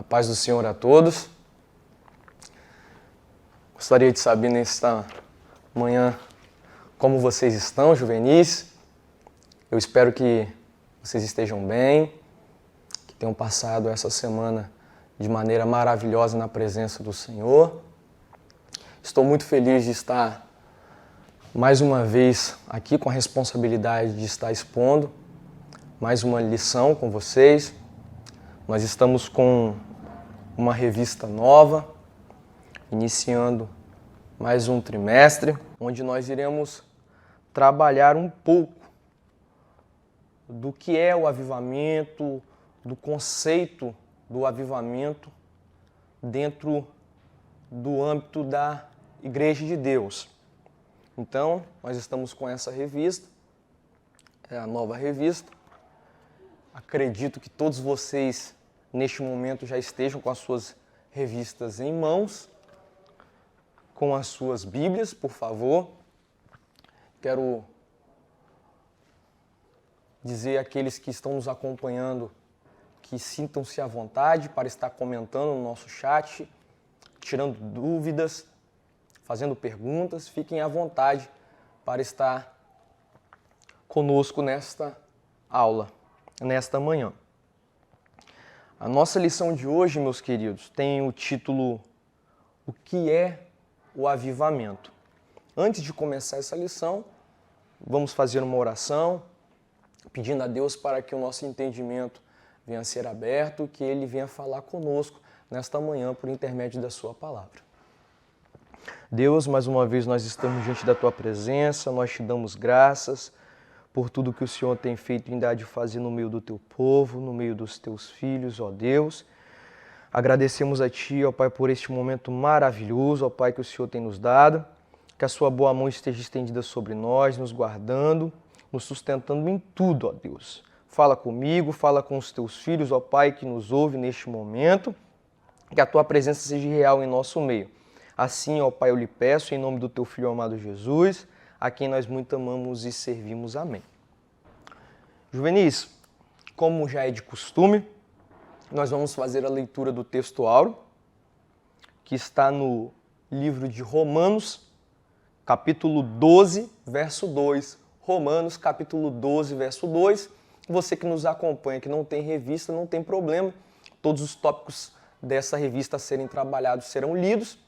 paz do Senhor a todos. Gostaria de saber nesta manhã como vocês estão, juvenis. Eu espero que vocês estejam bem, que tenham passado essa semana de maneira maravilhosa na presença do Senhor. Estou muito feliz de estar mais uma vez aqui com a responsabilidade de estar expondo mais uma lição com vocês. Nós estamos com uma revista nova, iniciando mais um trimestre, onde nós iremos trabalhar um pouco do que é o avivamento, do conceito do avivamento dentro do âmbito da Igreja de Deus. Então, nós estamos com essa revista, é a nova revista. Acredito que todos vocês, neste momento, já estejam com as suas revistas em mãos, com as suas Bíblias, por favor. Quero dizer àqueles que estão nos acompanhando que sintam-se à vontade para estar comentando no nosso chat, tirando dúvidas, fazendo perguntas. Fiquem à vontade para estar conosco nesta aula, nesta manhã. A nossa lição de hoje, meus queridos, tem o título O que é o avivamento? Antes de começar essa lição, vamos fazer uma oração, pedindo a Deus para que o nosso entendimento venha a ser aberto, que Ele venha falar conosco nesta manhã por intermédio da Sua palavra. Deus, mais uma vez nós estamos diante da Tua presença, nós te damos graças por tudo que o Senhor tem feito e ainda de fazer no meio do Teu povo, no meio dos Teus filhos, ó Deus. Agradecemos a Ti, ó Pai, por este momento maravilhoso, ó Pai, que o Senhor tem nos dado, que a Sua boa mão esteja estendida sobre nós, nos guardando, nos sustentando em tudo, ó Deus. Fala comigo, fala com os Teus filhos, ó Pai, que nos ouve neste momento, que a Tua presença seja real em nosso meio. Assim, ó Pai, eu lhe peço, em nome do Teu Filho amado Jesus, a quem nós muito amamos e servimos. Amém. Juvenis, como já é de costume, nós vamos fazer a leitura do texto áureo, que está no livro de Romanos, capítulo 12, verso 2. Romanos, capítulo 12, verso 2. Você que nos acompanha, que não tem revista, não tem problema. Todos os tópicos dessa revista a serem trabalhados serão lidos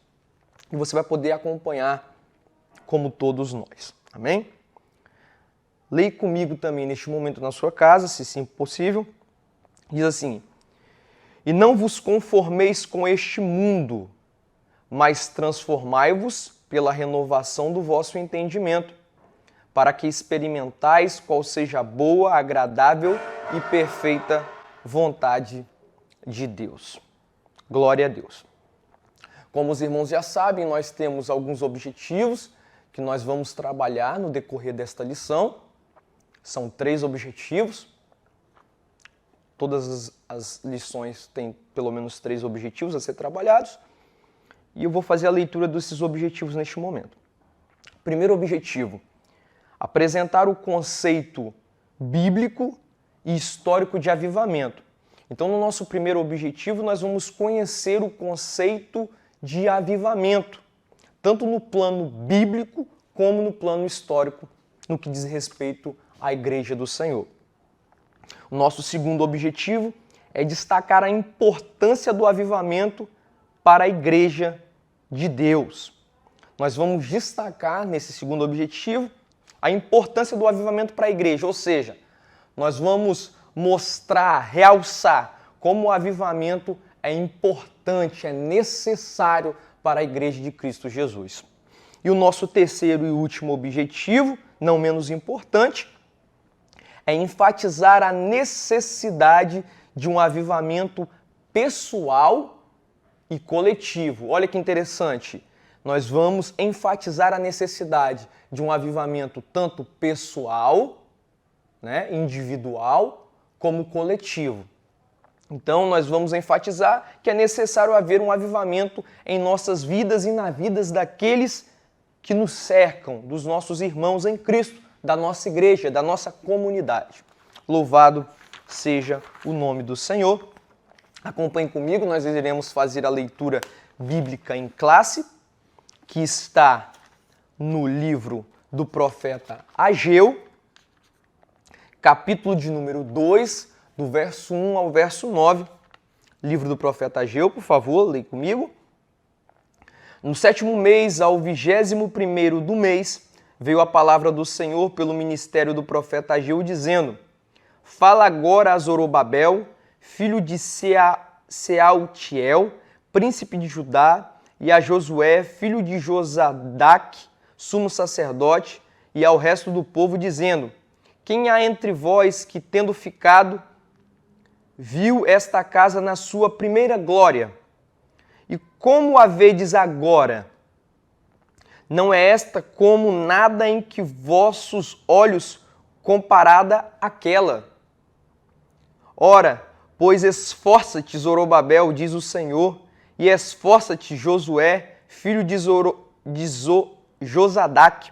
e você vai poder acompanhar como todos nós. Amém? Leia comigo também neste momento na sua casa, se sim possível. Diz assim: E não vos conformeis com este mundo, mas transformai-vos pela renovação do vosso entendimento, para que experimentais qual seja a boa, agradável e perfeita vontade de Deus. Glória a Deus. Como os irmãos já sabem, nós temos alguns objetivos que nós vamos trabalhar no decorrer desta lição. São 3 objetivos. Todas as lições têm pelo menos 3 objetivos a ser trabalhados. E eu vou fazer a leitura desses objetivos neste momento. Primeiro objetivo: apresentar o conceito bíblico e histórico de avivamento. Então, no nosso primeiro objetivo, nós vamos conhecer o conceito de avivamento, tanto no plano bíblico como no plano histórico, no que diz respeito à Igreja do Senhor. O nosso segundo objetivo é destacar a importância do avivamento para a Igreja de Deus. Nós vamos destacar, nesse segundo objetivo, a importância do avivamento para a igreja, ou seja, nós vamos mostrar, realçar como o avivamento é importante, é necessário para a igreja de Cristo Jesus. E o nosso terceiro e último objetivo, não menos importante, é enfatizar a necessidade de um avivamento pessoal e coletivo. Olha que interessante. Nós vamos enfatizar a necessidade de um avivamento tanto pessoal, individual, como coletivo. Então, nós vamos enfatizar que é necessário haver um avivamento em nossas vidas e na vidas daqueles que nos cercam, dos nossos irmãos em Cristo, da nossa igreja, da nossa comunidade. Louvado seja o nome do Senhor. Acompanhe comigo, nós iremos fazer a leitura bíblica em classe, que está no livro do profeta Ageu, capítulo de número 2, do verso 1 ao verso 9. Livro do profeta Ageu, por favor, leia comigo. No 7º mês, ao 21º do mês, veio a palavra do Senhor pelo ministério do profeta Ageu, dizendo: Fala agora a Zorobabel, filho de Sealtiel, príncipe de Judá, e a Josué, filho de Josadaque, sumo sacerdote, e ao resto do povo, dizendo: Quem há entre vós que, tendo ficado, viu esta casa na sua primeira glória? E como a vedes agora? Não é esta como nada em que vossos olhos comparada àquela? Ora, pois esforça-te, Zorobabel, diz o Senhor, e esforça-te, Josué, filho de Josadaque,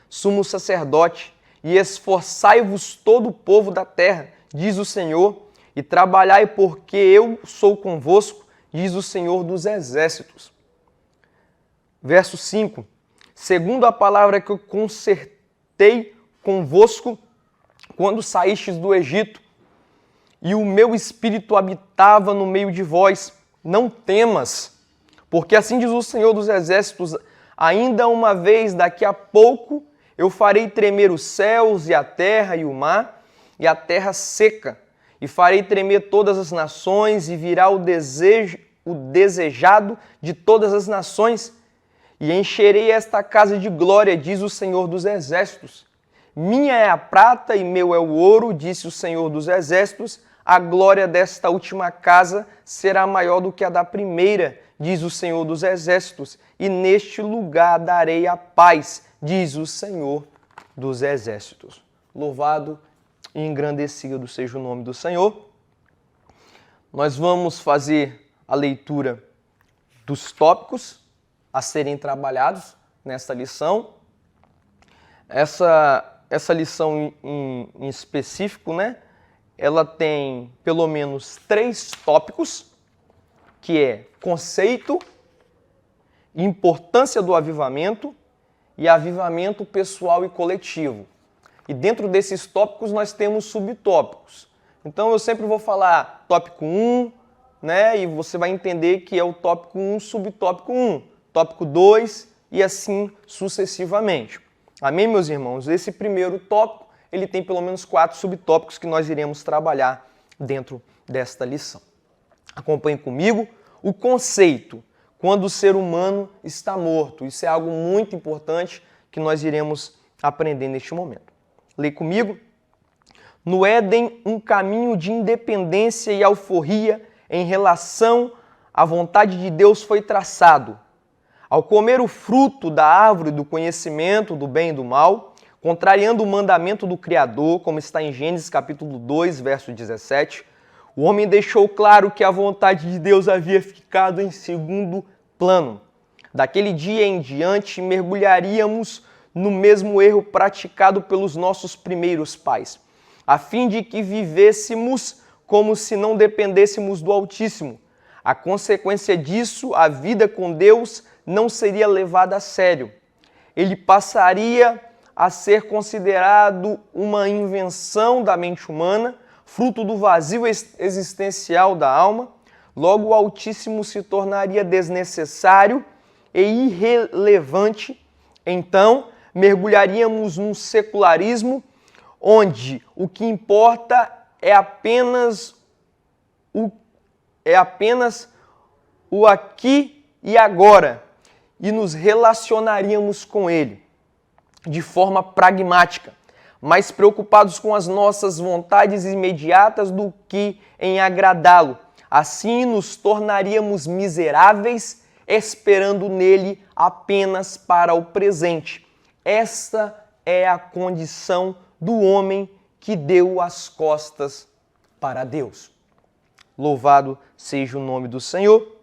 sumo sacerdote, e esforçai-vos todo o povo da terra, diz o Senhor, e trabalhai, porque eu sou convosco, diz o Senhor dos exércitos. Verso 5. Segundo a palavra que eu concertei convosco quando saístes do Egito, e o meu espírito habitava no meio de vós, não temas, porque assim diz o Senhor dos exércitos, ainda uma vez, daqui a pouco, eu farei tremer os céus e a terra e o mar, e a terra seca, e farei tremer todas as nações, e virá o desejado de todas as nações, e encherei esta casa de glória, diz o Senhor dos exércitos. Minha é a prata e meu é o ouro, disse o Senhor dos exércitos, a glória desta última casa será maior do que a da primeira, diz o Senhor dos exércitos, e neste lugar darei a paz, diz o Senhor dos exércitos. Louvado e engrandecido seja o nome do Senhor. Nós vamos fazer a leitura dos tópicos a serem trabalhados nesta lição. Essa lição em específico, né? Ela tem pelo menos 3 tópicos, que é conceito, importância do avivamento e avivamento pessoal e coletivo. E dentro desses tópicos nós temos subtópicos. Então eu sempre vou falar tópico 1, né? E você vai entender que é o tópico 1, subtópico 1, tópico 2 e assim sucessivamente. Amém, meus irmãos? Esse primeiro tópico, ele tem pelo menos 4 subtópicos que nós iremos trabalhar dentro desta lição. Acompanhe comigo o conceito, quando o ser humano está morto. Isso é algo muito importante que nós iremos aprender neste momento. Leia comigo. No Éden, um caminho de independência e alforria em relação à vontade de Deus foi traçado. Ao comer o fruto da árvore do conhecimento do bem e do mal, contrariando o mandamento do Criador, como está em Gênesis capítulo 2, verso 17, o homem deixou claro que a vontade de Deus havia ficado em segundo plano. Daquele dia em diante, mergulharíamos no mesmo erro praticado pelos nossos primeiros pais, a fim de que vivêssemos como se não dependêssemos do Altíssimo. A consequência disso, a vida com Deus não seria levada a sério. Ele passaria a ser considerado uma invenção da mente humana, fruto do vazio existencial da alma. Logo, o Altíssimo se tornaria desnecessário e irrelevante. Então, mergulharíamos num secularismo onde o que importa é apenas o aqui e agora, e nos relacionaríamos com Ele de forma pragmática, mais preocupados com as nossas vontades imediatas do que em agradá-lo. Assim nos tornaríamos miseráveis, esperando nele apenas para o presente. Esta é a condição do homem que deu as costas para Deus. Louvado seja o nome do Senhor.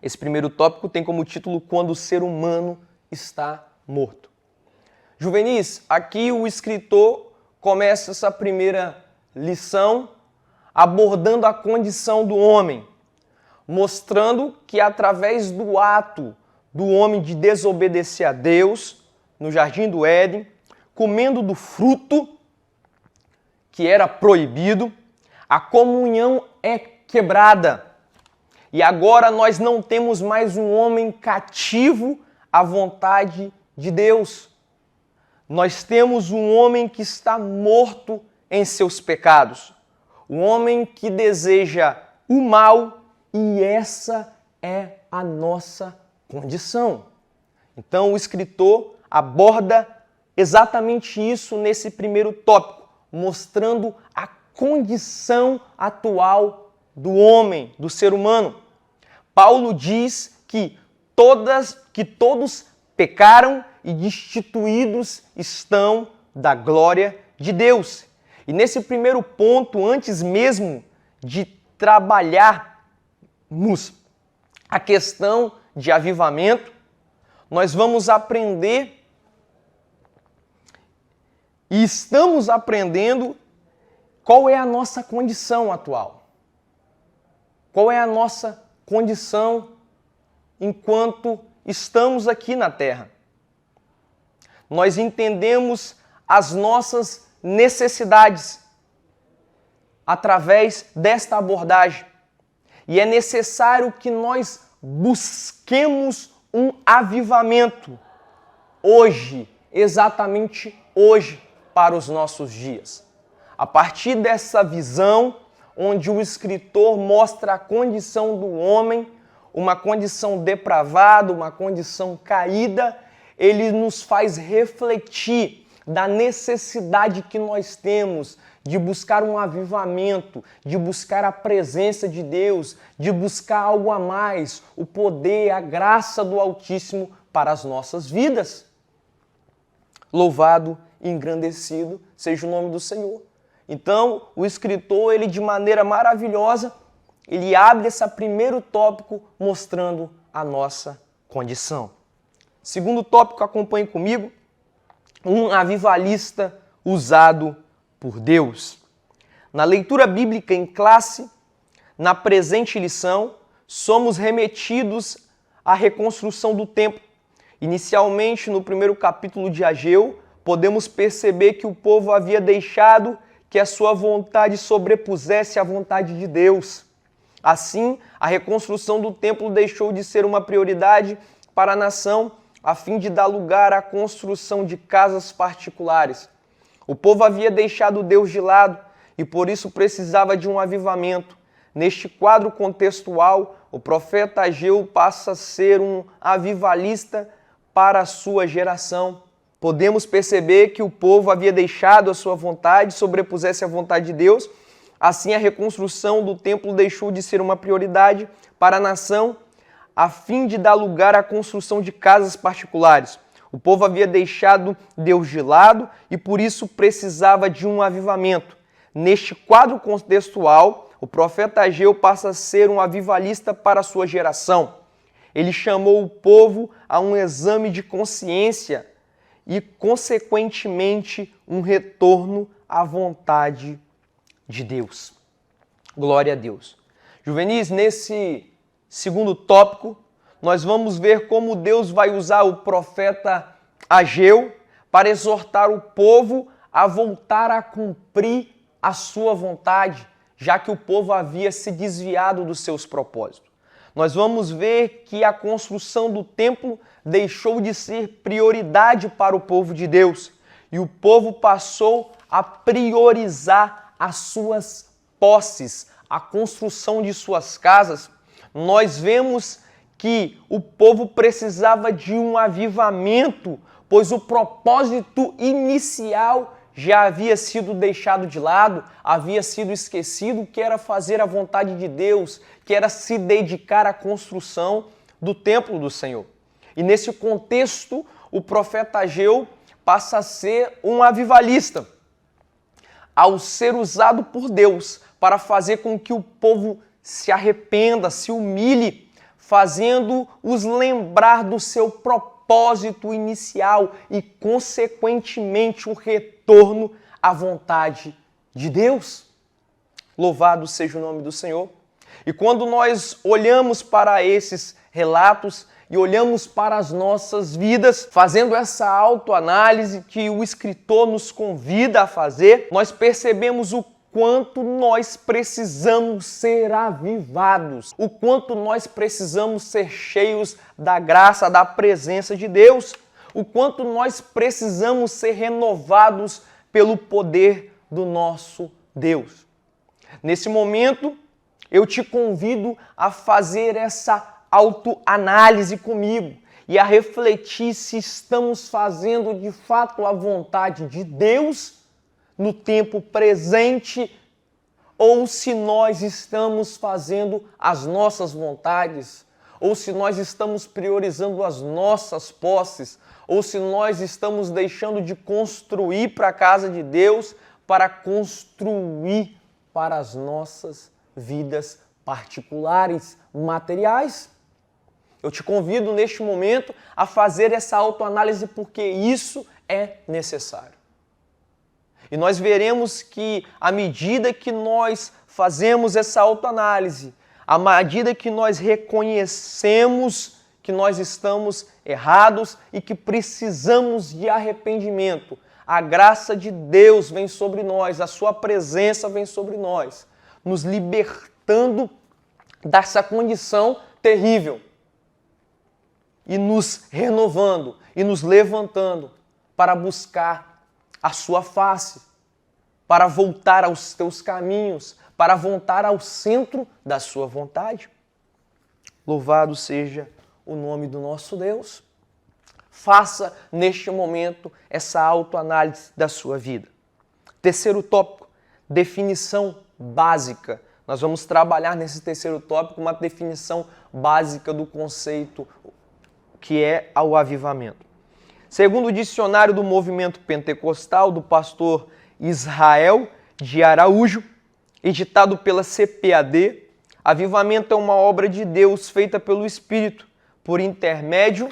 Esse primeiro tópico tem como título Quando o ser humano está morto. Juvenis, aqui o escritor começa essa primeira lição abordando a condição do homem, mostrando que através do ato do homem de desobedecer a Deus, no jardim do Éden, comendo do fruto que era proibido, a comunhão é quebrada. E agora nós não temos mais um homem cativo à vontade de Deus. Nós temos um homem que está morto em seus pecados. Um homem que deseja o mal, e essa é a nossa condição. Então o escritor aborda exatamente isso nesse primeiro tópico, mostrando a condição atual do homem, do ser humano. Paulo diz que todos pecaram e destituídos estão da glória de Deus. E nesse primeiro ponto, antes mesmo de trabalharmos a questão de avivamento, nós vamos aprender e estamos aprendendo qual é a nossa condição atual. Qual é a nossa condição enquanto estamos aqui na Terra. Nós entendemos as nossas necessidades através desta abordagem. E é necessário que nós busquemos um avivamento hoje, exatamente hoje, para os nossos dias. A partir dessa visão, onde o escritor mostra a condição do homem, uma condição depravada, uma condição caída, ele nos faz refletir da necessidade que nós temos de buscar um avivamento, de buscar a presença de Deus, de buscar algo a mais, o poder, a graça do Altíssimo para as nossas vidas. Louvado e engrandecido seja o nome do Senhor. Então, o escritor, ele de maneira maravilhosa, ele abre esse primeiro tópico mostrando a nossa condição. Segundo tópico, acompanhe comigo, um avivalista usado por Deus. Na leitura bíblica em classe, na presente lição, somos remetidos à reconstrução do templo. Inicialmente, no primeiro capítulo de Ageu, podemos perceber que o povo havia deixado que a sua vontade sobrepusesse à vontade de Deus. Assim, a reconstrução do templo deixou de ser uma prioridade para a nação, a fim de dar lugar à construção de casas particulares. O povo havia deixado Deus de lado e por isso precisava de um avivamento. Neste quadro contextual, o profeta Ageu passa a ser um avivalista para a sua geração. Podemos perceber que o povo havia deixado a sua vontade, sobrepusesse à vontade de Deus. Assim, a reconstrução do templo deixou de ser uma prioridade para a nação, a fim de dar lugar à construção de casas particulares. O povo havia deixado Deus de lado e por isso precisava de um avivamento. Neste quadro contextual, o profeta Ageu passa a ser um avivalista para a sua geração. Ele chamou o povo a um exame de consciência e, consequentemente, um retorno à vontade de Deus. Glória a Deus. Juvenis, nesse segundo tópico, nós vamos ver como Deus vai usar o profeta Ageu para exortar o povo a voltar a cumprir a sua vontade, já que o povo havia se desviado dos seus propósitos. Nós vamos ver que a construção do templo deixou de ser prioridade para o povo de Deus e o povo passou a priorizar as suas posses, a construção de suas casas. Nós vemos que o povo precisava de um avivamento, pois o propósito inicial já havia sido deixado de lado, havia sido esquecido, que era fazer a vontade de Deus, que era se dedicar à construção do templo do Senhor. E nesse contexto, o profeta Ageu passa a ser um avivalista, ao ser usado por Deus para fazer com que o povo se arrependa, se humilhe, fazendo-os lembrar do seu propósito inicial e, consequentemente, um retorno à vontade de Deus. Louvado seja o nome do Senhor. E quando nós olhamos para esses relatos e olhamos para as nossas vidas, fazendo essa autoanálise que o escritor nos convida a fazer, nós percebemos o quanto nós precisamos ser avivados, o quanto nós precisamos ser cheios da graça, da presença de Deus, o quanto nós precisamos ser renovados pelo poder do nosso Deus. Nesse momento, eu te convido a fazer essa autoanálise comigo e a refletir se estamos fazendo de fato a vontade de Deus no tempo presente ou se nós estamos fazendo as nossas vontades, ou se nós estamos priorizando as nossas posses, ou se nós estamos deixando de construir para a casa de Deus para construir para as nossas vidas particulares, materiais. Eu te convido neste momento a fazer essa autoanálise porque isso é necessário. E nós veremos que à medida que nós fazemos essa autoanálise, à medida que nós reconhecemos que nós estamos errados e que precisamos de arrependimento, a graça de Deus vem sobre nós, a sua presença vem sobre nós, nos libertando dessa condição terrível e nos renovando e nos levantando para buscar a sua face, para voltar aos teus caminhos, para voltar ao centro da sua vontade. Louvado seja o nome do nosso Deus. Faça neste momento essa autoanálise da sua vida. Terceiro tópico, definição básica. Nós vamos trabalhar nesse terceiro tópico uma definição básica do conceito que é o avivamento. Segundo o dicionário do movimento pentecostal do pastor Israel de Araújo, editado pela CPAD, avivamento é uma obra de Deus feita pelo Espírito por intermédio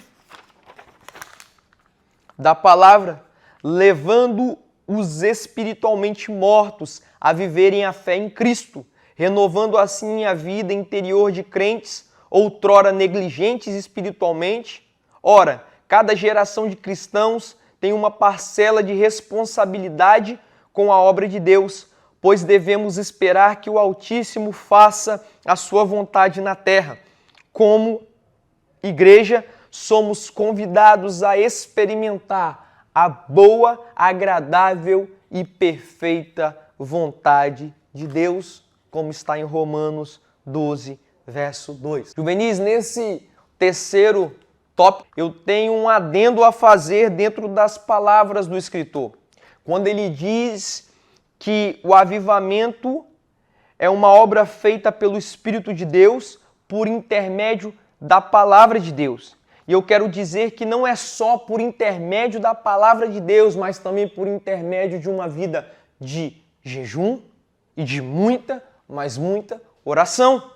da palavra, levando os espiritualmente mortos a viverem a fé em Cristo, renovando assim a vida interior de crentes outrora negligentes espiritualmente. Ora, cada geração de cristãos tem uma parcela de responsabilidade com a obra de Deus, pois devemos esperar que o Altíssimo faça a sua vontade na terra. Como igreja, somos convidados a experimentar a boa, agradável e perfeita vontade de Deus, como está em Romanos 12, verso 2. Juvenis, nesse terceiro tópico, eu tenho um adendo a fazer dentro das palavras do escritor. Quando ele diz que o avivamento é uma obra feita pelo Espírito de Deus por intermédio da palavra de Deus. E eu quero dizer que não é só por intermédio da palavra de Deus, mas também por intermédio de uma vida de jejum e de muita, mas muita oração.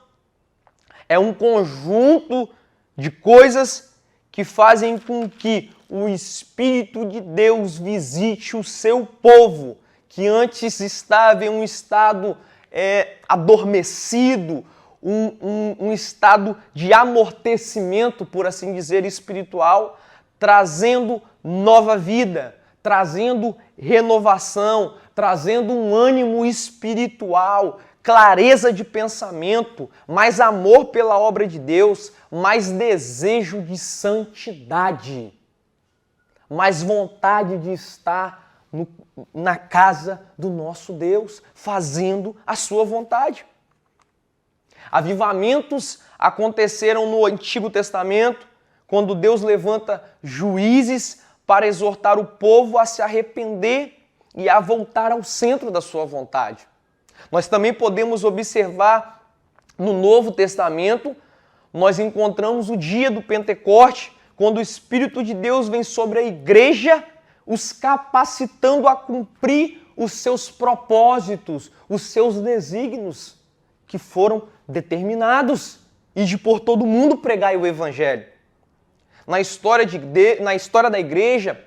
É um conjunto de coisas que fazem com que o Espírito de Deus visite o seu povo, que antes estava em um estado adormecido, um estado de amortecimento, por assim dizer, espiritual, trazendo nova vida, trazendo renovação, trazendo um ânimo espiritual, clareza de pensamento, mais amor pela obra de Deus, mais desejo de santidade, mais vontade de estar na casa do nosso Deus, fazendo a sua vontade. Avivamentos aconteceram no Antigo Testamento, quando Deus levanta juízes para exortar o povo a se arrepender e a voltar ao centro da sua vontade. Nós também podemos observar no Novo Testamento, nós encontramos o dia do Pentecoste, quando o Espírito de Deus vem sobre a igreja, os capacitando a cumprir os seus propósitos, os seus desígnios que foram determinados e de por todo mundo pregar o Evangelho. Na história da igreja,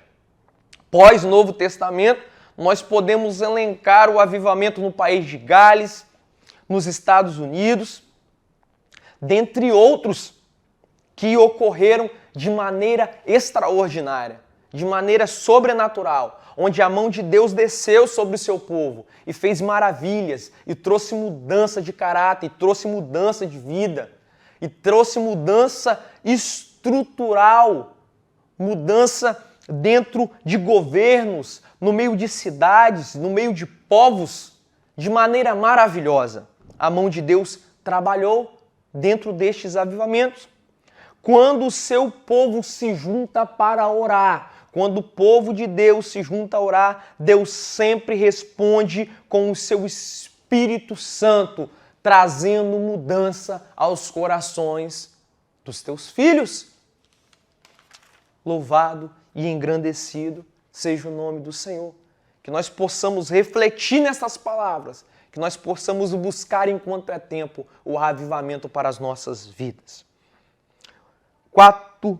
pós-Novo Testamento, nós podemos elencar o avivamento no país de Gales, nos Estados Unidos, dentre outros que ocorreram de maneira extraordinária, de maneira sobrenatural, onde a mão de Deus desceu sobre o seu povo e fez maravilhas, e trouxe mudança de caráter, e trouxe mudança de vida, e trouxe mudança estrutural, mudança dentro de governos, no meio de cidades, no meio de povos, de maneira maravilhosa. A mão de Deus trabalhou dentro destes avivamentos. Quando o seu povo se junta para orar, quando o povo de Deus se junta a orar, Deus sempre responde com o seu Espírito Santo, trazendo mudança aos corações dos teus filhos. Louvado e engrandecido seja o nome do Senhor. Que nós possamos refletir nessas palavras, que nós possamos buscar enquanto é tempo o avivamento para as nossas vidas. Quarto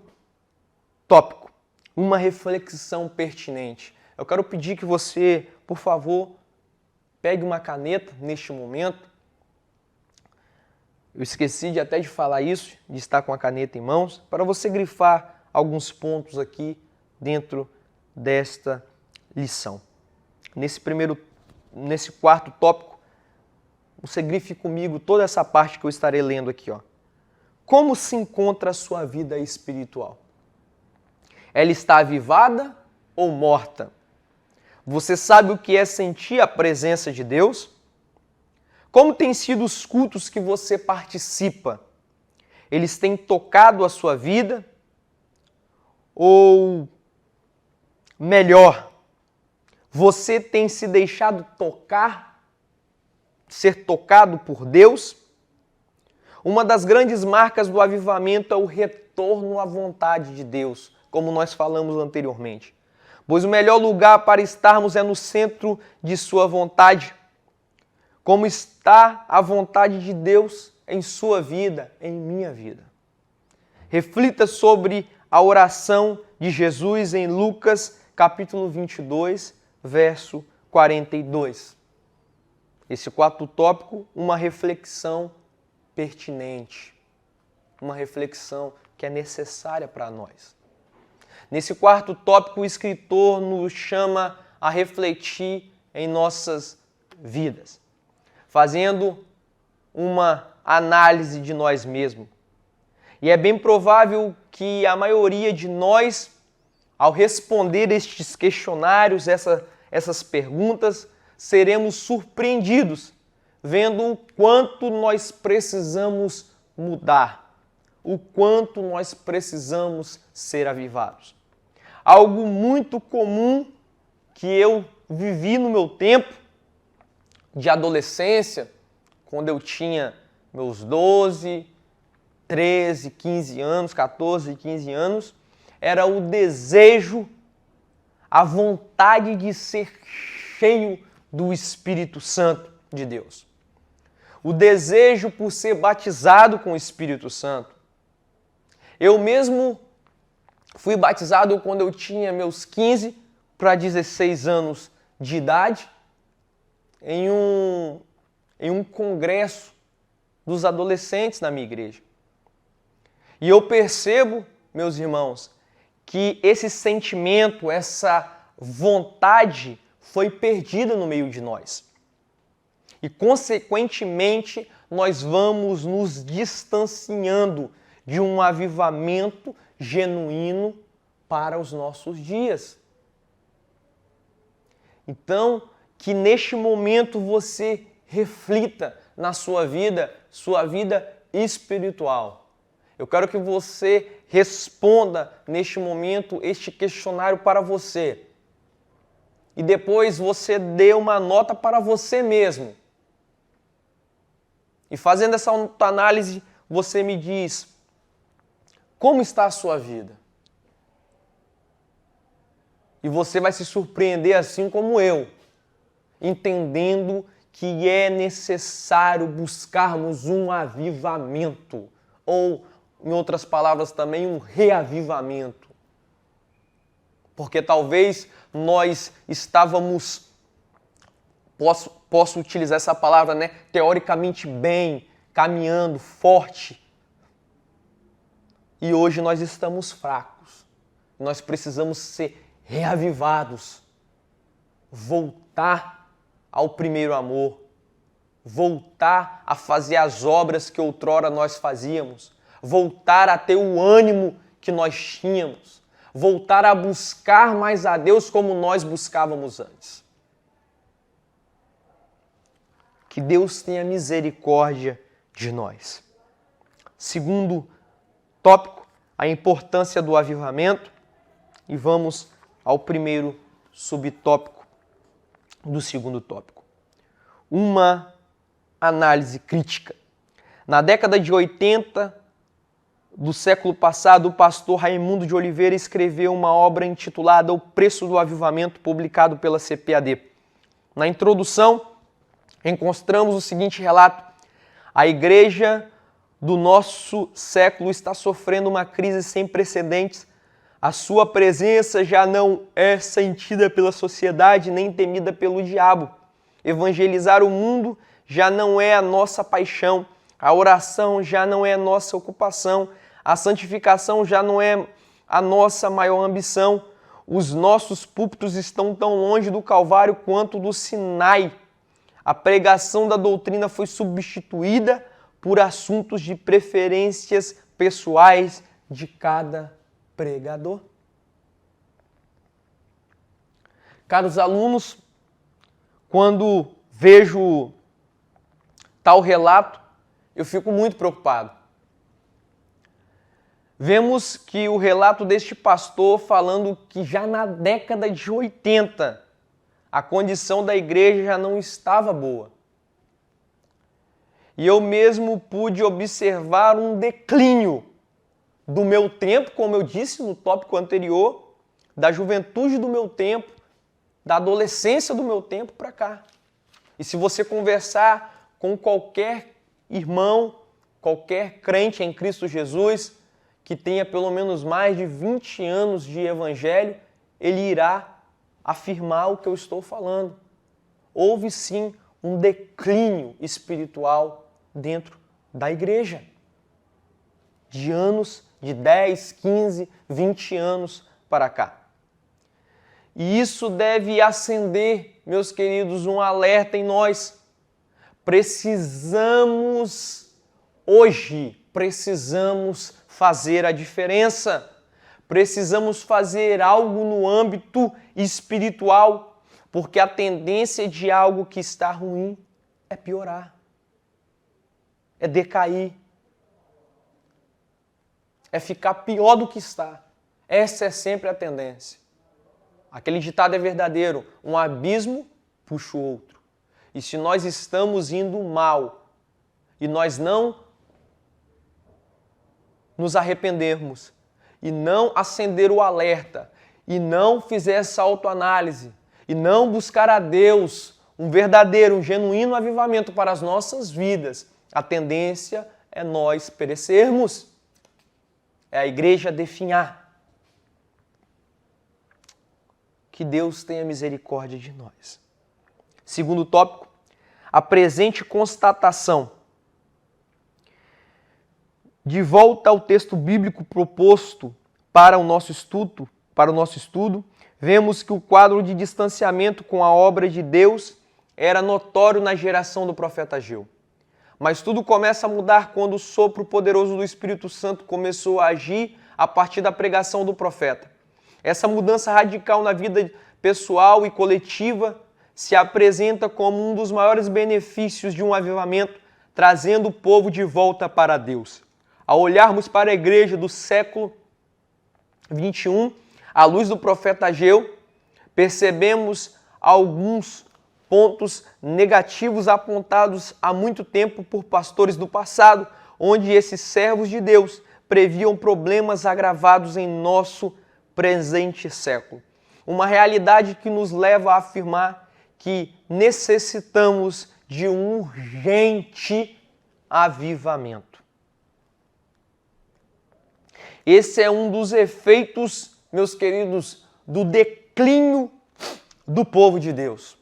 tópico, uma reflexão pertinente. Eu quero pedir que você, por favor, pegue uma caneta neste momento. Eu esqueci até de falar isso, de estar com a caneta em mãos, para você grifar alguns pontos aqui dentro desta lição. Nesse quarto tópico, você grife comigo toda essa parte que eu estarei lendo aqui, ó. Como se encontra a sua vida espiritual? Ela está avivada ou morta? Você sabe o que é sentir a presença de Deus? Como têm sido os cultos que você participa? Eles têm tocado a sua vida? Ou, melhor, você tem se deixado tocar, ser tocado por Deus? Uma das grandes marcas do avivamento é o retorno à vontade de Deus, como nós falamos anteriormente. Pois o melhor lugar para estarmos é no centro de sua vontade. Como está a vontade de Deus em sua vida, em minha vida. Reflita sobre a oração de Jesus em Lucas, capítulo 22, verso 42. Esse quarto tópico, uma reflexão pertinente, uma reflexão que é necessária para nós. Nesse quarto tópico, o escritor nos chama a refletir em nossas vidas, fazendo uma análise de nós mesmos. E é bem provável que a maioria de nós, ao responder estes questionários, essas perguntas, seremos surpreendidos, vendo o quanto nós precisamos mudar, o quanto nós precisamos ser avivados. Algo muito comum que eu vivi no meu tempo de adolescência, quando eu tinha meus 12, 13, 15 anos, 14, 15 anos, era o desejo, a vontade de ser cheio do Espírito Santo de Deus. O desejo por ser batizado com o Espírito Santo. Eu mesmo fui batizado quando eu tinha meus 15 para 16 anos de idade, em um congresso dos adolescentes na minha igreja. E eu percebo, meus irmãos, que esse sentimento, essa vontade foi perdida no meio de nós. E, consequentemente, nós vamos nos distanciando de um avivamento genuíno para os nossos dias. Então, que neste momento você reflita na sua vida espiritual. Eu quero que você responda neste momento este questionário para você. E depois você dê uma nota para você mesmo. E fazendo essa autoanálise, você me diz: como está a sua vida? E você vai se surpreender assim como eu, entendendo que é necessário buscarmos um avivamento, ou, em outras palavras também, um reavivamento. Porque talvez nós estávamos posso utilizar essa palavra, né? Teoricamente bem, caminhando, forte. E hoje nós estamos fracos. Nós precisamos ser reavivados. Voltar ao primeiro amor. Voltar a fazer as obras que outrora nós fazíamos. Voltar a ter o ânimo que nós tínhamos. Voltar a buscar mais a Deus como nós buscávamos antes. Que Deus tenha misericórdia de nós. Segundo tópico, a importância do avivamento. E vamos ao primeiro subtópico do segundo tópico. Uma análise crítica. Na década de 80 do século passado, o pastor Raimundo de Oliveira escreveu uma obra intitulada O Preço do Avivamento, publicado pela CPAD. Na introdução, encontramos o seguinte relato: a igreja do nosso século está sofrendo uma crise sem precedentes. A sua presença já não é sentida pela sociedade nem temida pelo diabo. Evangelizar o mundo já não é a nossa paixão. A oração já não é a nossa ocupação. A santificação já não é a nossa maior ambição. Os nossos púlpitos estão tão longe do Calvário quanto do Sinai. A pregação da doutrina foi substituída por assuntos de preferências pessoais de cada pregador. Caros alunos, quando vejo tal relato, eu fico muito preocupado. Vemos que o relato deste pastor falando que já na década de 80 a condição da igreja já não estava boa. E eu mesmo pude observar um declínio do meu tempo, como eu disse no tópico anterior, da juventude do meu tempo, da adolescência do meu tempo para cá. E se você conversar com qualquer irmão, qualquer crente em Cristo Jesus, que tenha pelo menos mais de 20 anos de evangelho, ele irá afirmar o que eu estou falando. Houve sim um declínio espiritual dentro da igreja. De anos, de 10, 15, 20 anos para cá. E isso deve acender, meus queridos, um alerta em nós. Precisamos fazer a diferença. Precisamos fazer algo no âmbito espiritual, porque a tendência de algo que está ruim é piorar, é decair, é ficar pior do que está. Essa é sempre a tendência. Aquele ditado é verdadeiro: um abismo puxa o outro. E se nós estamos indo mal e nós não nos arrependermos e não acender o alerta e não fizer essa autoanálise e não buscar a Deus um verdadeiro, um genuíno avivamento para as nossas vidas, a tendência é nós perecermos. É a igreja definhar. Que Deus tenha misericórdia de nós. Segundo tópico, a presente constatação. De volta ao texto bíblico proposto para o nosso estudo, vemos que o quadro de distanciamento com a obra de Deus era notório na geração do profeta Ageu. Mas tudo começa a mudar quando o sopro poderoso do Espírito Santo começou a agir a partir da pregação do profeta. Essa mudança radical na vida pessoal e coletiva se apresenta como um dos maiores benefícios de um avivamento, trazendo o povo de volta para Deus. Ao olharmos para a igreja do século 21, à luz do profeta Ageu, percebemos alguns pontos negativos apontados há muito tempo por pastores do passado, onde esses servos de Deus previam problemas agravados em nosso presente século. Uma realidade que nos leva a afirmar que necessitamos de um urgente avivamento. Esse é um dos efeitos, meus queridos, do declínio do povo de Deus.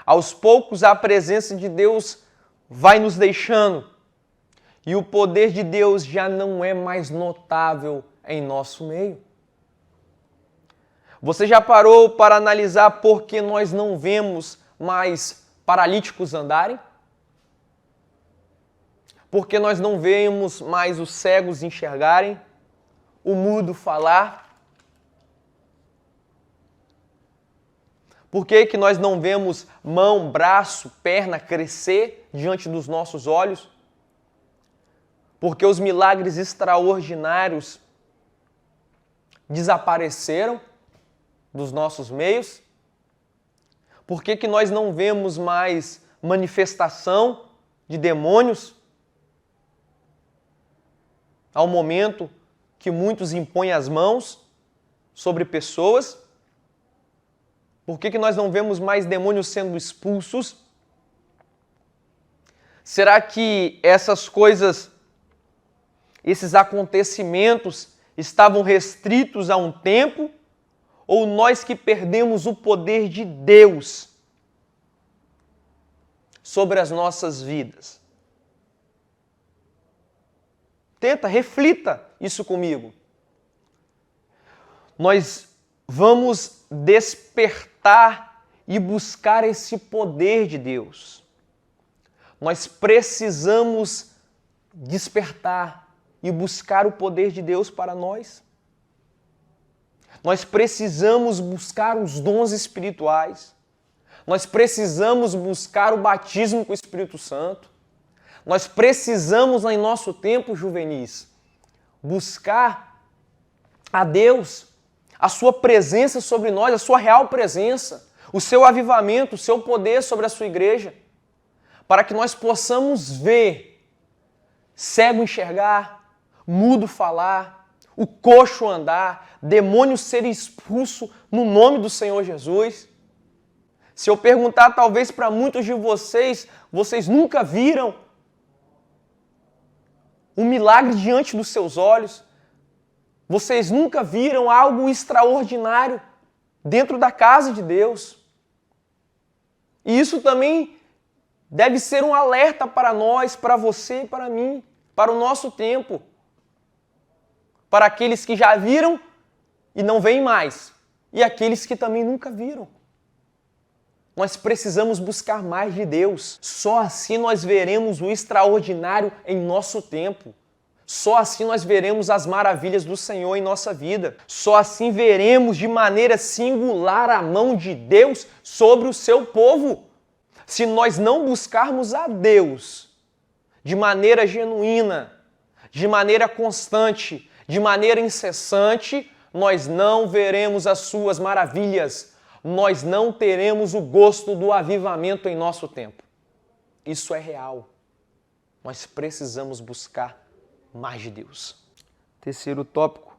Aos poucos a presença de Deus vai nos deixando e o poder de Deus já não é mais notável em nosso meio. Você já parou para analisar por que nós não vemos mais paralíticos andarem? Por que nós não vemos mais os cegos enxergarem, o mudo falar? Por que nós não vemos mão, braço, perna crescer diante dos nossos olhos? Porque os milagres extraordinários desapareceram dos nossos meios? Por que nós não vemos mais manifestação de demônios? Ao momento que muitos impõem as mãos sobre pessoas? Por que nós não vemos mais demônios sendo expulsos? Será que essas coisas, esses acontecimentos estavam restritos a um tempo? Ou nós que perdemos o poder de Deus sobre as nossas vidas? Tenta, reflita isso comigo. Nós vamos despertar e buscar esse poder de Deus. Nós precisamos despertar e buscar o poder de Deus para nós. Nós precisamos buscar os dons espirituais. Nós precisamos buscar o batismo com o Espírito Santo. Nós precisamos, em nosso tempo, juvenis, buscar a Deus, a sua presença sobre nós, a sua real presença, o seu avivamento, o seu poder sobre a sua igreja, para que nós possamos ver cego enxergar, mudo falar, o coxo andar, demônio ser expulso no nome do Senhor Jesus. Se eu perguntar talvez para muitos de vocês, vocês nunca viram um milagre diante dos seus olhos? Vocês nunca viram algo extraordinário dentro da casa de Deus? E isso também deve ser um alerta para nós, para você e para mim, para o nosso tempo. Para aqueles que já viram e não veem mais, e aqueles que também nunca viram. Nós precisamos buscar mais de Deus. Só assim nós veremos o extraordinário em nosso tempo. Só assim nós veremos as maravilhas do Senhor em nossa vida. Só assim veremos de maneira singular a mão de Deus sobre o seu povo. Se nós não buscarmos a Deus de maneira genuína, de maneira constante, de maneira incessante, nós não veremos as suas maravilhas. Nós não teremos o gosto do avivamento em nosso tempo. Isso é real. Nós precisamos buscar mais de Deus. Terceiro tópico: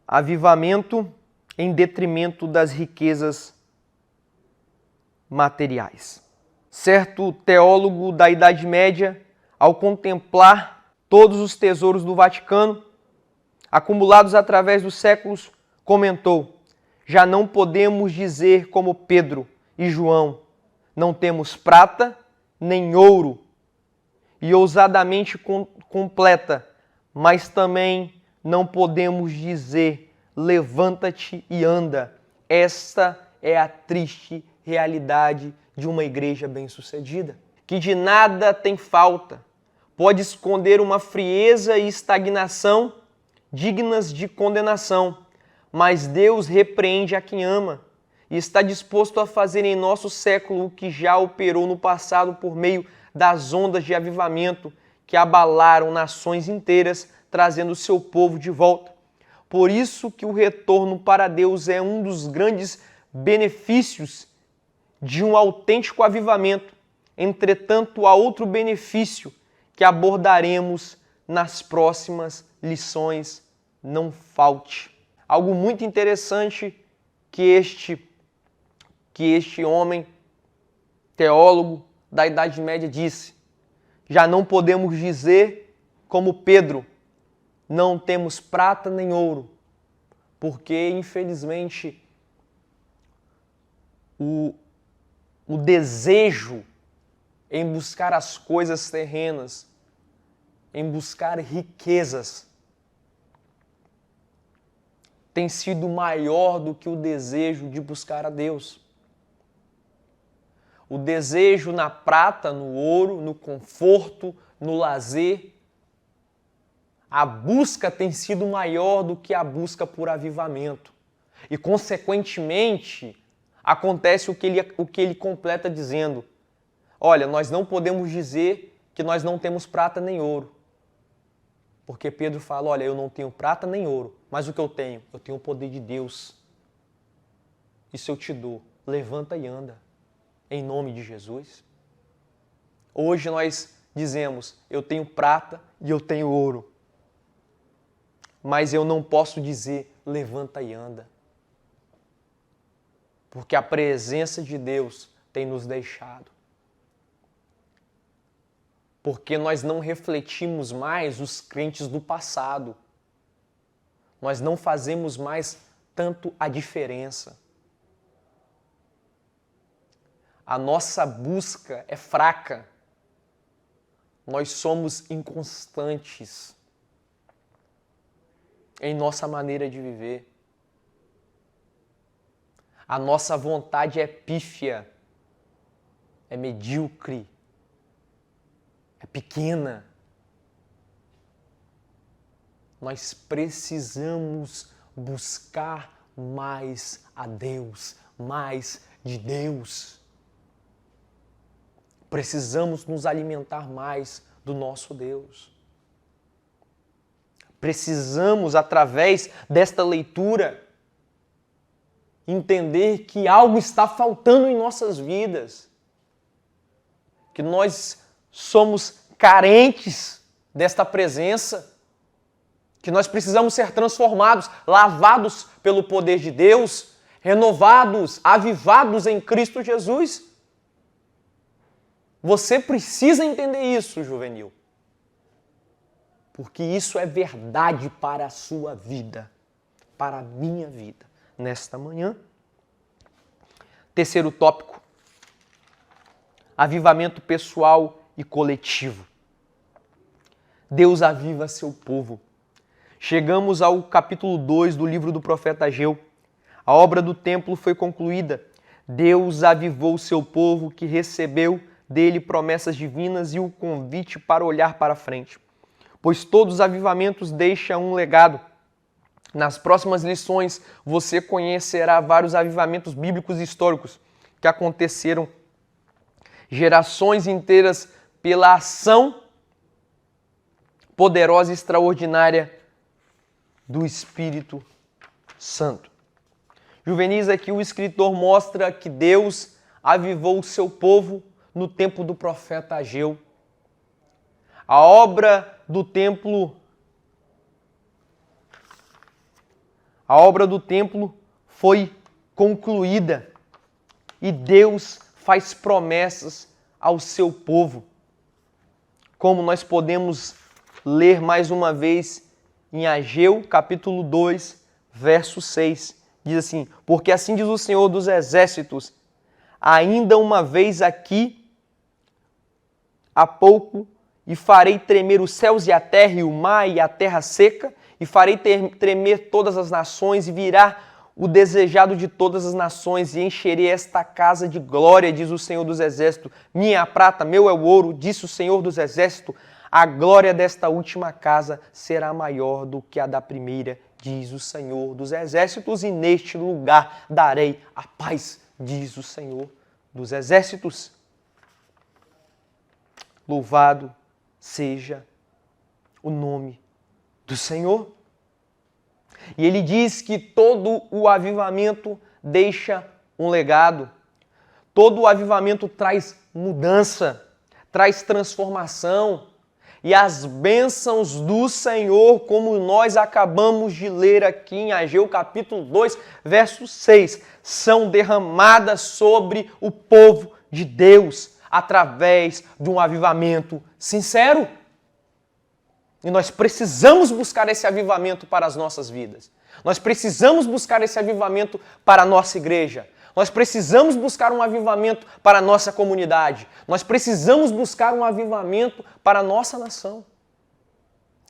avivamento em detrimento das riquezas materiais. Certo teólogo da Idade Média, ao contemplar todos os tesouros do Vaticano, acumulados através dos séculos, comentou: já não podemos dizer como Pedro e João, não temos prata nem ouro, e ousadamente completa, mas também não podemos dizer levanta-te e anda. Esta é a triste realidade de uma igreja bem-sucedida, que de nada tem falta, pode esconder uma frieza e estagnação dignas de condenação, mas Deus repreende a quem ama e está disposto a fazer em nosso século o que já operou no passado por meio das ondas de avivamento que abalaram nações inteiras, trazendo o seu povo de volta. Por isso que o retorno para Deus é um dos grandes benefícios de um autêntico avivamento. Entretanto, há outro benefício que abordaremos nas próximas lições. Não falte. Algo muito interessante que este homem, teólogo da Idade Média, disse: já não podemos dizer como Pedro, não temos prata nem ouro, porque infelizmente o desejo em buscar as coisas terrenas, em buscar riquezas, tem sido maior do que o desejo de buscar a Deus. O desejo na prata, no ouro, no conforto, no lazer, a busca tem sido maior do que a busca por avivamento. E, consequentemente, acontece o que ele completa dizendo: olha, nós não podemos dizer que nós não temos prata nem ouro. Porque Pedro fala, olha, eu não tenho prata nem ouro, mas o que eu tenho? Eu tenho o poder de Deus. Isso eu te dou. Levanta e anda, em nome de Jesus. Hoje nós dizemos, eu tenho prata e eu tenho ouro. Mas eu não posso dizer, levanta e anda. Porque a presença de Deus tem nos deixado. Porque nós não refletimos mais os crentes do passado. Nós não fazemos mais tanto a diferença. A nossa busca é fraca. Nós somos inconstantes em nossa maneira de viver. A nossa vontade é pífia, é medíocre, é pequena. Nós precisamos buscar mais a Deus, mais de Deus. Precisamos nos alimentar mais do nosso Deus. Precisamos, através desta leitura, entender que algo está faltando em nossas vidas. Que nós somos carentes desta presença. Que nós precisamos ser transformados, lavados pelo poder de Deus, renovados, avivados em Cristo Jesus. Você precisa entender isso, juvenil. Porque isso é verdade para a sua vida, para a minha vida. Nesta manhã. Terceiro tópico. Avivamento pessoal e coletivo. Deus aviva seu povo. Chegamos ao capítulo 2 do livro do profeta Ageu. A obra do templo foi concluída. Deus avivou seu povo que recebeu dele promessas divinas e o convite para olhar para frente. Pois todos os avivamentos deixam um legado. Nas próximas lições, você conhecerá vários avivamentos bíblicos e históricos que aconteceram gerações inteiras pela ação poderosa e extraordinária do Espírito Santo. Juvenis, aqui o escritor mostra que Deus avivou o seu povo no tempo do profeta Ageu. A obra do templo foi concluída e Deus faz promessas ao seu povo. Como nós podemos ler mais uma vez em Ageu, capítulo 2, verso 6. Diz assim, porque assim diz o Senhor dos Exércitos, ainda uma vez aqui, há pouco, e farei tremer os céus e a terra e o mar e a terra seca, e farei tremer todas as nações, e virá o desejado de todas as nações, e encherei esta casa de glória, diz o Senhor dos Exércitos. Minha é a prata, meu é o ouro, disse o Senhor dos Exércitos. A glória desta última casa será maior do que a da primeira, diz o Senhor dos Exércitos, e neste lugar darei a paz, diz o Senhor dos Exércitos. Louvado seja o nome do Senhor. E ele diz que todo o avivamento deixa um legado. Todo o avivamento traz mudança, traz transformação. E as bênçãos do Senhor, como nós acabamos de ler aqui em Ageu capítulo 2, verso 6, são derramadas sobre o povo de Deus através de um avivamento sincero. E nós precisamos buscar esse avivamento para as nossas vidas. Nós precisamos buscar esse avivamento para a nossa igreja. Nós precisamos buscar um avivamento para a nossa comunidade. Nós precisamos buscar um avivamento para a nossa nação.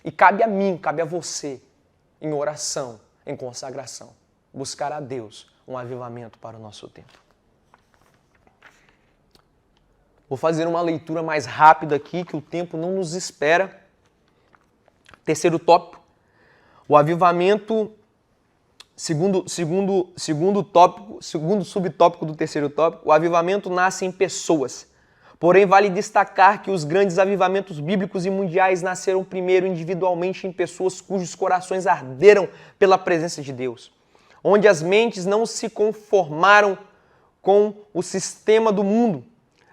E cabe a mim, cabe a você, em oração, em consagração, buscar a Deus um avivamento para o nosso tempo. Vou fazer uma leitura mais rápida aqui, que o tempo não nos espera. Terceiro tópico, o avivamento, segundo subtópico do terceiro tópico, o avivamento nasce em pessoas. Porém, vale destacar que os grandes avivamentos bíblicos e mundiais nasceram primeiro individualmente em pessoas cujos corações arderam pela presença de Deus, onde as mentes não se conformaram com o sistema do mundo,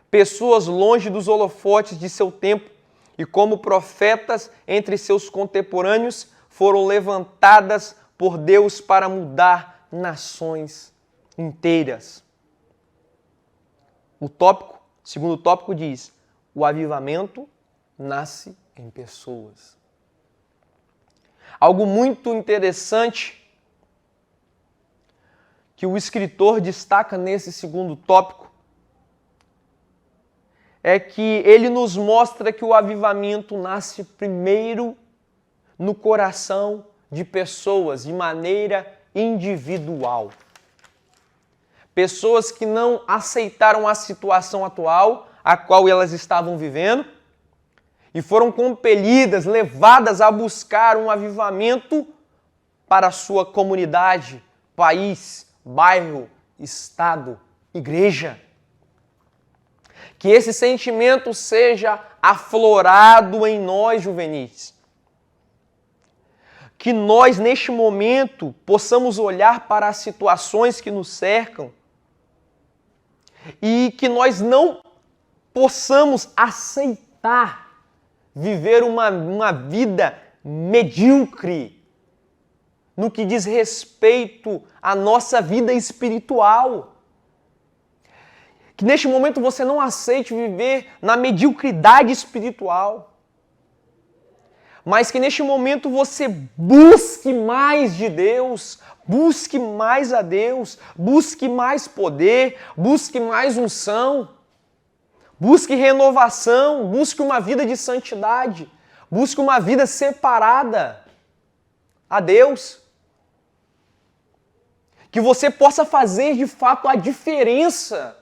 pessoas longe dos holofotes de seu tempo e como profetas entre seus contemporâneos foram levantadas por Deus para mudar nações inteiras. Segundo tópico diz, o avivamento nasce em pessoas. Algo muito interessante que o escritor destaca nesse segundo tópico é que ele nos mostra que o avivamento nasce primeiro no coração de pessoas, de maneira individual. Pessoas que não aceitaram a situação atual, a qual elas estavam vivendo, e foram compelidas, levadas a buscar um avivamento para a sua comunidade, país, bairro, estado, igreja. Que esse sentimento seja aflorado em nós, juvenis. Que nós, neste momento, possamos olhar para as situações que nos cercam e que nós não possamos aceitar viver uma vida medíocre no que diz respeito à nossa vida espiritual. Que neste momento você não aceite viver na mediocridade espiritual, mas que neste momento você busque mais de Deus, busque mais a Deus, busque mais poder, busque mais unção, busque renovação, busque uma vida de santidade, busque uma vida separada a Deus. Que você possa fazer de fato a diferença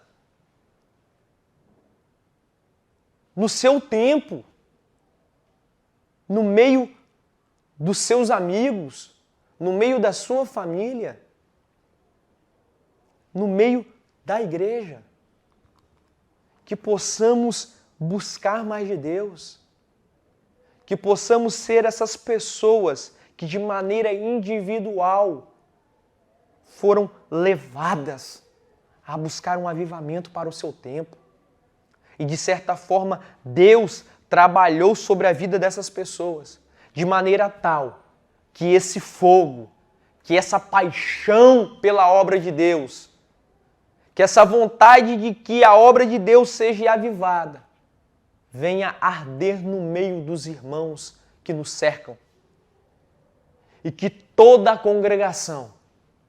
no seu tempo, no meio dos seus amigos, no meio da sua família, no meio da igreja. Que possamos buscar mais de Deus, que possamos ser essas pessoas que de maneira individual foram levadas a buscar um avivamento para o seu tempo. E de certa forma, Deus trabalhou sobre a vida dessas pessoas de maneira tal que esse fogo, que essa paixão pela obra de Deus, que essa vontade de que a obra de Deus seja avivada, venha arder no meio dos irmãos que nos cercam. E que toda a congregação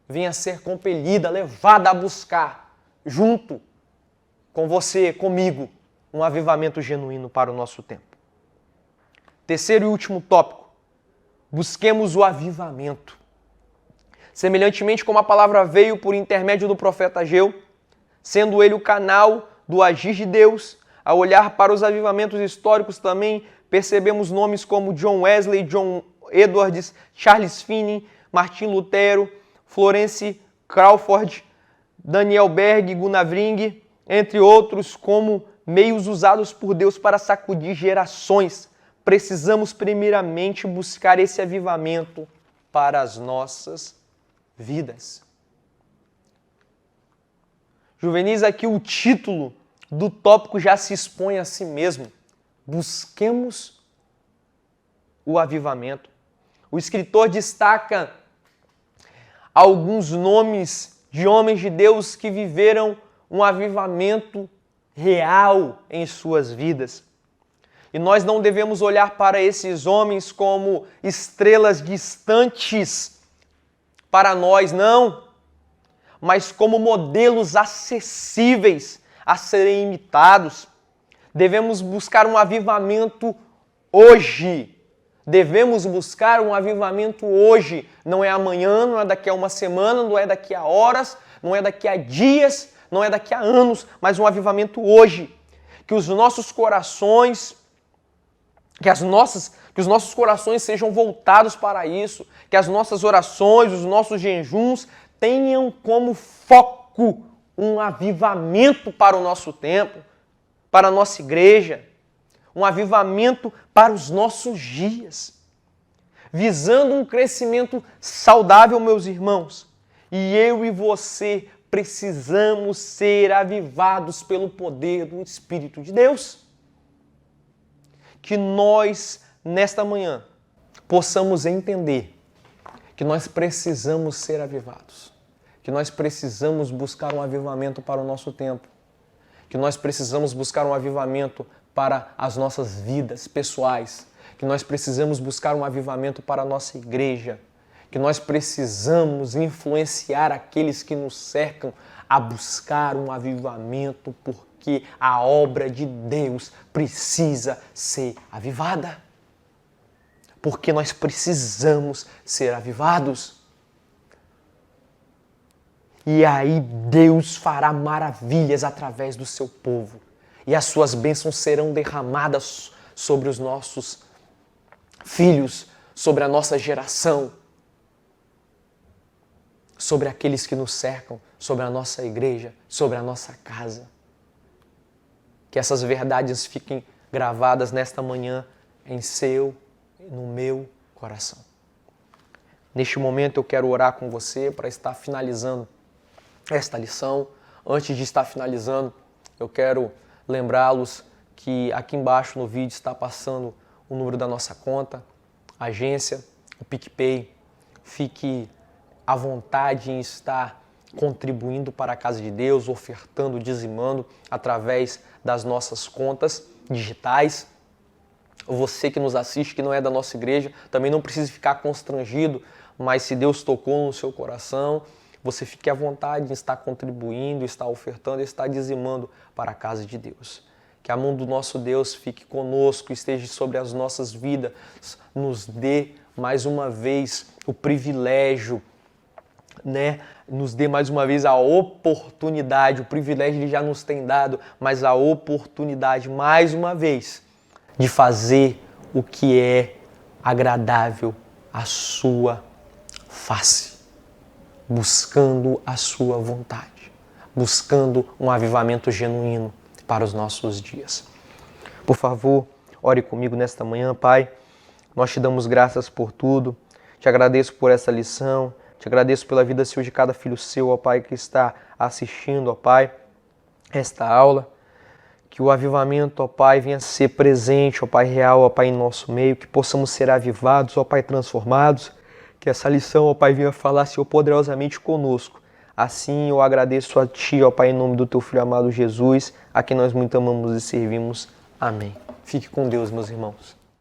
venha ser compelida, levada a buscar, junto com você, comigo, um avivamento genuíno para o nosso tempo. Terceiro e último tópico. Busquemos o avivamento. Semelhantemente como a palavra veio por intermédio do profeta Ageu, sendo ele o canal do agir de Deus, ao olhar para os avivamentos históricos também percebemos nomes como John Wesley, John Edwards, Charles Finney, Martin Lutero, Florence Crawford, Daniel Berg, Gunnar Vring, entre outros, como meios usados por Deus para sacudir gerações. Precisamos primeiramente buscar esse avivamento para as nossas vidas. Juvenis, aqui o título do tópico já se expõe a si mesmo. Busquemos o avivamento. O escritor destaca alguns nomes de homens de Deus que viveram um avivamento real em suas vidas. E nós não devemos olhar para esses homens como estrelas distantes para nós, não. mas como modelos acessíveis a serem imitados. Devemos buscar um avivamento hoje. Devemos buscar um avivamento hoje. Não é amanhã, não é daqui a uma semana, não é daqui a horas, não é daqui a dias, não é daqui a anos, mas um avivamento hoje. Que os nossos corações, que os nossos corações sejam voltados para isso, que as nossas orações, os nossos jejuns tenham como foco um avivamento para o nosso tempo, para a nossa igreja, um avivamento para os nossos dias, visando um crescimento saudável, meus irmãos. E eu e você precisamos ser avivados pelo poder do Espírito de Deus. Que nós, nesta manhã, possamos entender que nós precisamos ser avivados, que nós precisamos buscar um avivamento para o nosso tempo, que nós precisamos buscar um avivamento para as nossas vidas pessoais, que nós precisamos buscar um avivamento para a nossa igreja, que nós precisamos influenciar aqueles que nos cercam a buscar um avivamento, porque a obra de Deus precisa ser avivada. Porque nós precisamos ser avivados. E aí Deus fará maravilhas através do seu povo. E as suas bênçãos serão derramadas sobre os nossos filhos, sobre a nossa geração, sobre aqueles que nos cercam, sobre a nossa igreja, sobre a nossa casa. Que essas verdades fiquem gravadas nesta manhã em seu e no meu coração. Neste momento eu quero orar com você para estar finalizando esta lição. Antes de estar finalizando, eu quero lembrá-los que aqui embaixo no vídeo está passando o número da nossa conta, agência, o PicPay. Fique à vontade em estar contribuindo para a casa de Deus, ofertando, dizimando através das nossas contas digitais. Você que nos assiste, que não é da nossa igreja, também não precisa ficar constrangido, mas se Deus tocou no seu coração, você fique à vontade em estar contribuindo, estar ofertando, estar dizimando para a casa de Deus. Que a mão do nosso Deus fique conosco, esteja sobre as nossas vidas, nos dê mais uma vez o privilégio, nos dê mais uma vez a oportunidade, o privilégio Ele já nos tem dado, mas a oportunidade mais uma vez de fazer o que é agradável à sua face, buscando a sua vontade, buscando um avivamento genuíno para os nossos dias. Por favor, ore comigo nesta manhã, Pai. Nós te damos graças por tudo, te agradeço por essa lição, te agradeço pela vida, Senhor, de cada filho seu, ó Pai, que está assistindo, ó Pai, esta aula. Que o avivamento, ó Pai, venha ser presente, ó Pai, real, ó Pai, em nosso meio. Que possamos ser avivados, ó Pai, transformados. Que essa lição, ó Pai, venha falar, Senhor, poderosamente conosco. Assim eu agradeço a Ti, ó Pai, em nome do Teu Filho amado Jesus, a quem nós muito amamos e servimos. Amém. Fique com Deus, meus irmãos.